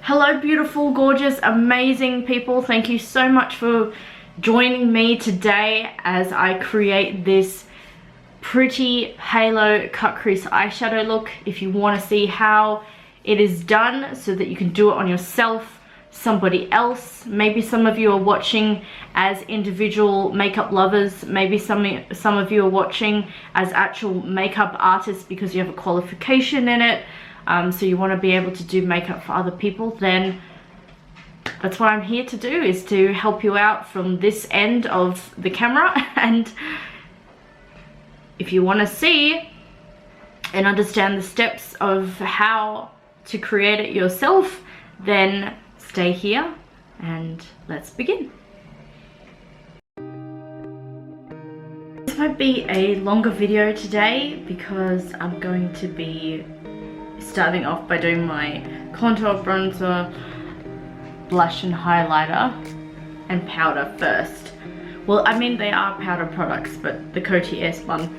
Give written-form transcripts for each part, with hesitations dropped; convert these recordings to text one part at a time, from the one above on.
Hello beautiful, gorgeous, amazing people. Thank you so much for joining me today as I create this pretty halo cut crease eyeshadow look. If you want to see how it is done so that you can do it on yourself, somebody else, maybe some of you are watching as individual makeup lovers, maybe some of you are watching as actual makeup artists because you have a qualification in it, so you want to be able to do makeup for other people, then that's what I'm here to do, is to help you out from this end of the camera. And if you want to see and understand the steps of how to create it yourself, then stay here and let's begin. This might be a longer video today because I'm going to be starting off by doing my contour, bronzer, blush and highlighter and powder first. Well, I mean, they are powder products, but the Coty S one.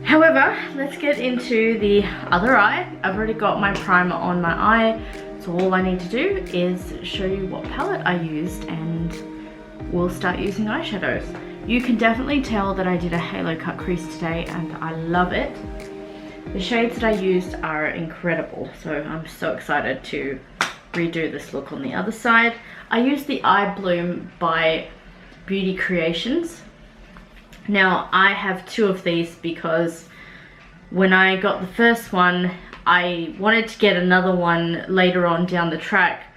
However, let's get into the other eye. I've already got my primer on my eye, so all I need to do is show you what palette I used and we'll start using eyeshadows. You can definitely tell that I did a halo cut crease today and I love it. The shades that I used are incredible, so I'm so excited to redo this look on the other side. I used the Eyebloom by Beauty Creations. Now I have two of these because when I got the first one, I wanted to get another one later on down the track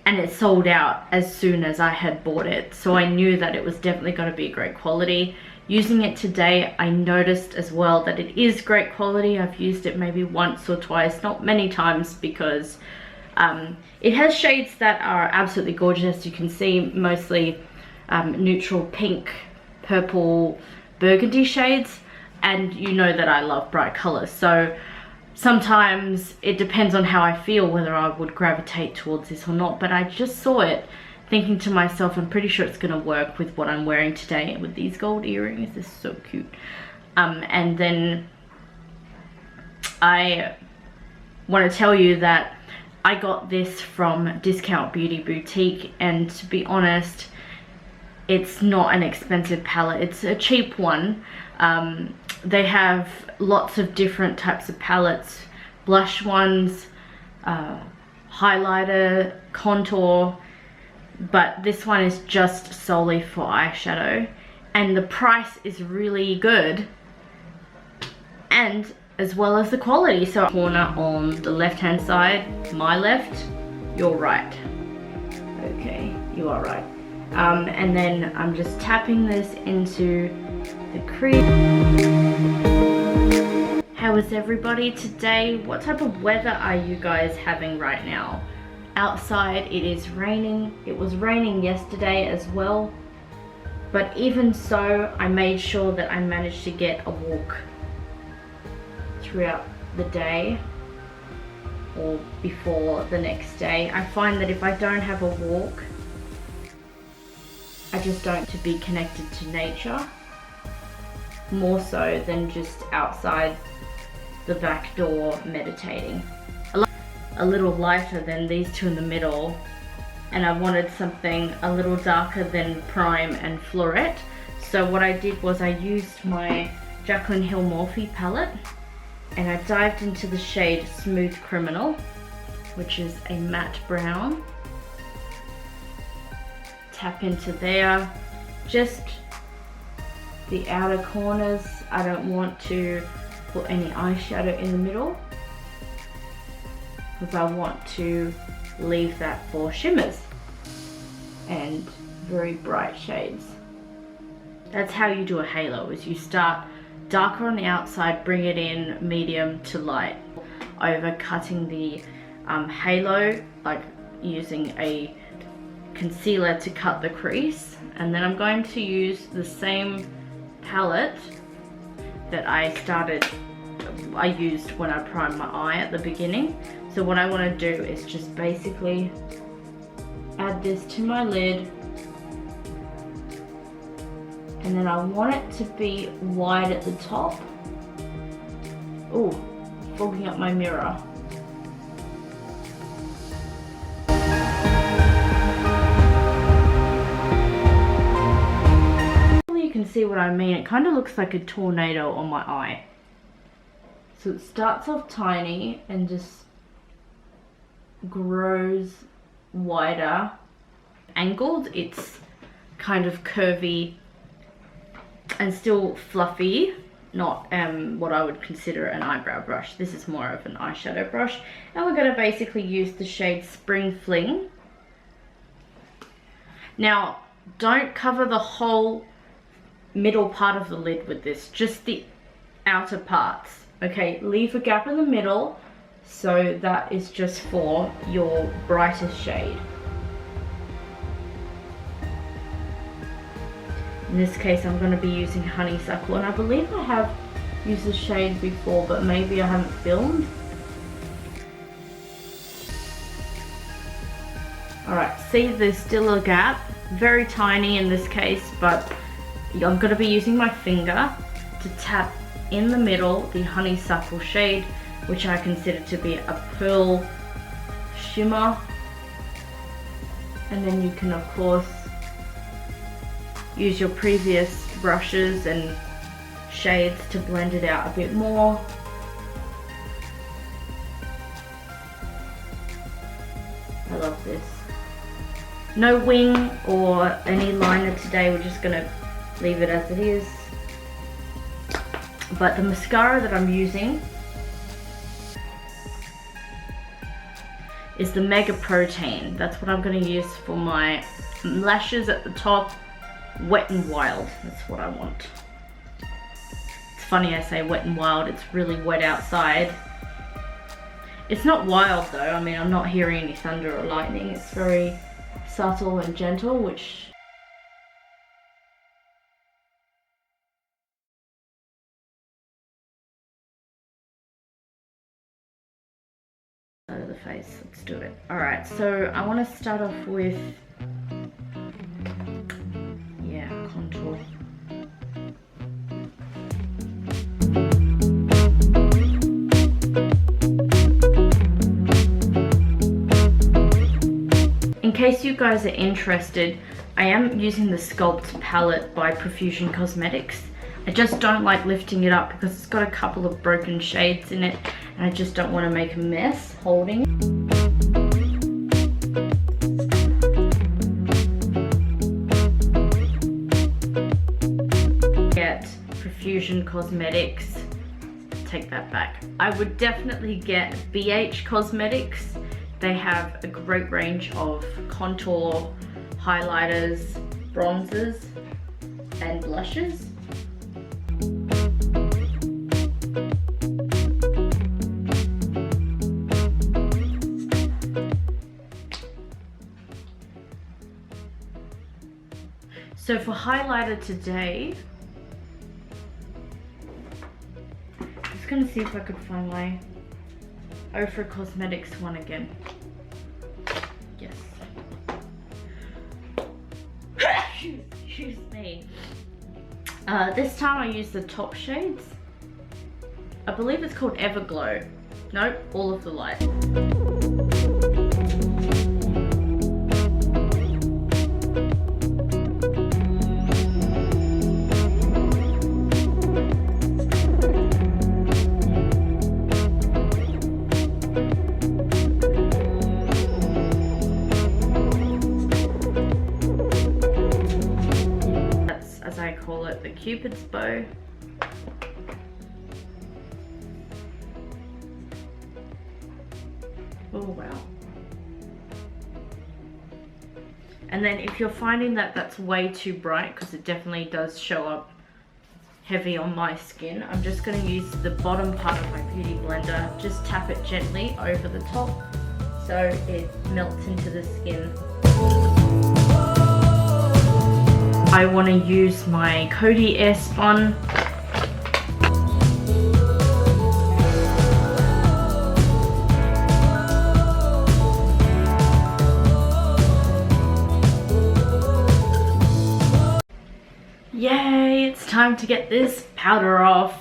and it sold out as soon as I had bought it. So I knew that it was definitely going to be great quality. Using it today, I noticed as well that it is great quality. I've used it maybe once or twice, not many times, because it has shades that are absolutely gorgeous. You can see mostly neutral pink, purple, burgundy shades, and you know that I love bright colors. So sometimes it depends on how I feel whether I would gravitate towards this or not, but I just saw it thinking to myself, I'm pretty sure it's going to work with what I'm wearing today with these gold earrings. This is so cute. And then I want to tell you that I got this from Discount Beauty Boutique, and to be honest, it's not an expensive palette, it's a cheap one. They have lots of different types of palettes, blush ones, highlighter, contour, but this one is just solely for eyeshadow, and the price is really good, and as well as the quality. So corner on the left hand side, my left, your right. Okay, you are right. And then I'm just tapping this into the crease. How is everybody today? What type of weather are you guys having right now? Outside it is raining. It was raining yesterday as well, but even so, I made sure that I managed to get a walk throughout the day or before the next day. I find that if I don't have a walk, I just don't to be connected to nature, more so than just outside the back door meditating. A little lighter than these two in the middle, and I wanted something a little darker than Prime and Florette. So what I did was I used my Jaclyn Hill Morphe palette and I dived into the shade Smooth Criminal, which is a matte brown. Tap into there, just the outer corners. I don't want to put any eyeshadow in the middle because I want to leave that for shimmers and very bright shades. That's how you do a halo, is you start darker on the outside, bring it in medium to light, over cutting the halo, like using a concealer to cut the crease. And then I'm going to use the same palette that I used when I primed my eye at the beginning. So what I want to do is just basically add this to my lid, and then I want it to be wide at the top. Oh, fogging up my mirror. can see what I mean. It kind of looks like a tornado on my eye. So it starts off tiny and just grows wider. Angled, it's kind of curvy and still fluffy, not what I would consider an eyebrow brush. This is more of an eyeshadow brush. And we're going to basically use the shade Spring Fling. Now, don't cover the whole middle part of the lid with this, just the outer parts. Okay, leave a gap in the middle, so that is just for your brightest shade. In this case, I'm going to be using Honeysuckle, and I believe I have used the shade before, but maybe I haven't filmed. Alright, see, there's still a gap, very tiny in this case, but I'm going to be using my finger to tap in the middle the Honeysuckle shade, which I consider to be a pearl shimmer. And then you can of course use your previous brushes and shades to blend it out a bit more. I love this. No wing or any liner today, we're just gonna leave it as it is. But the mascara that I'm using is the Mega Protein. That's what I'm going to use for my lashes at the top. Wet and Wild, that's what I want. It's funny I say Wet and Wild, it's really wet outside. It's not wild though, I mean I'm not hearing any thunder or lightning. It's very subtle and gentle, which of the face. Let's do it. Alright, so I want to start off with, yeah, contour. In case you guys are interested, I am using the Sculpt palette by Profusion Cosmetics. I just don't like lifting it up because it's got a couple of broken shades in it and I just don't want to make a mess holding it. Get Profusion Cosmetics, take that back. I would definitely get BH Cosmetics. They have a great range of contour, highlighters, bronzers and blushes. So for highlighter today, I'm just going to see if I could find my Ofra Cosmetics one again. Yes. Excuse me. This time I used the top shades. I believe it's called Everglow. Nope, All of the Light. Call it the Cupid's bow. Oh wow. And then if you're finding that that's way too bright, because it definitely does show up heavy on my skin, I'm just going to use the bottom part of my beauty blender, just tap it gently over the top so it melts into the skin. I want to use my Coty Airspun. Yay, it's time to get this powder off.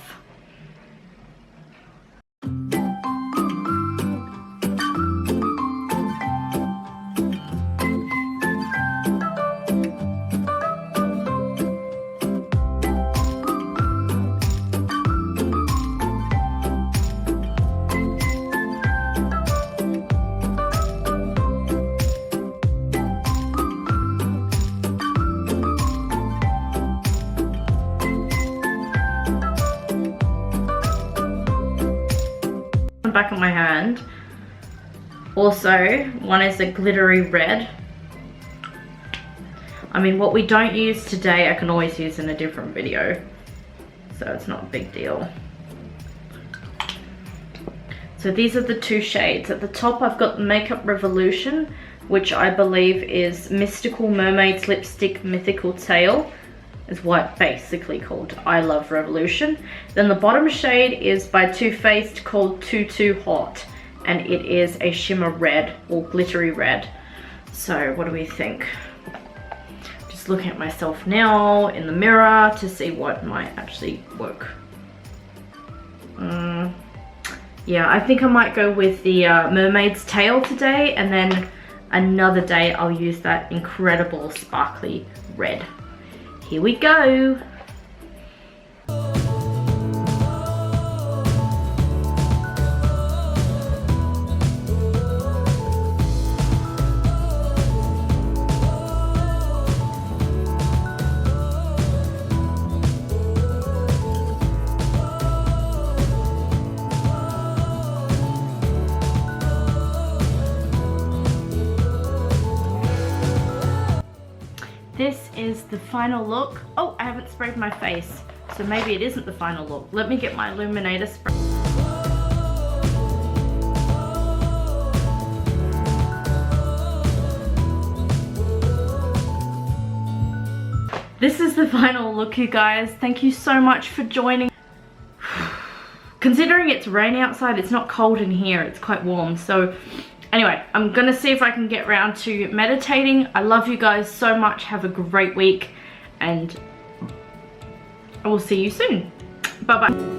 back of my hand. Also, one is a glittery red. I mean, what we don't use today, I can always use in a different video. So it's not a big deal. So these are the two shades. At the top, I've got Makeup Revolution, which I believe is Mystical Mermaid's Lipstick Mythical Tale, is what basically called I Love Revolution. Then the bottom shade is by Too Faced called Too Hot, and it is a shimmer red or glittery red. So what do we think? Just looking at myself now in the mirror to see what might actually work. Yeah, I think I might go with the mermaid's tail today, and then another day I'll use that incredible sparkly red. Here we go. This is the final look. Oh, I haven't sprayed my face, so maybe it isn't the final look. Let me get my illuminator spray. This is the final look, you guys. Thank you so much for joining. Considering it's rainy outside, it's not cold in here, it's quite warm. So anyway, I'm gonna see if I can get around to meditating. I love you guys so much. Have a great week, and I will see you soon. Bye bye.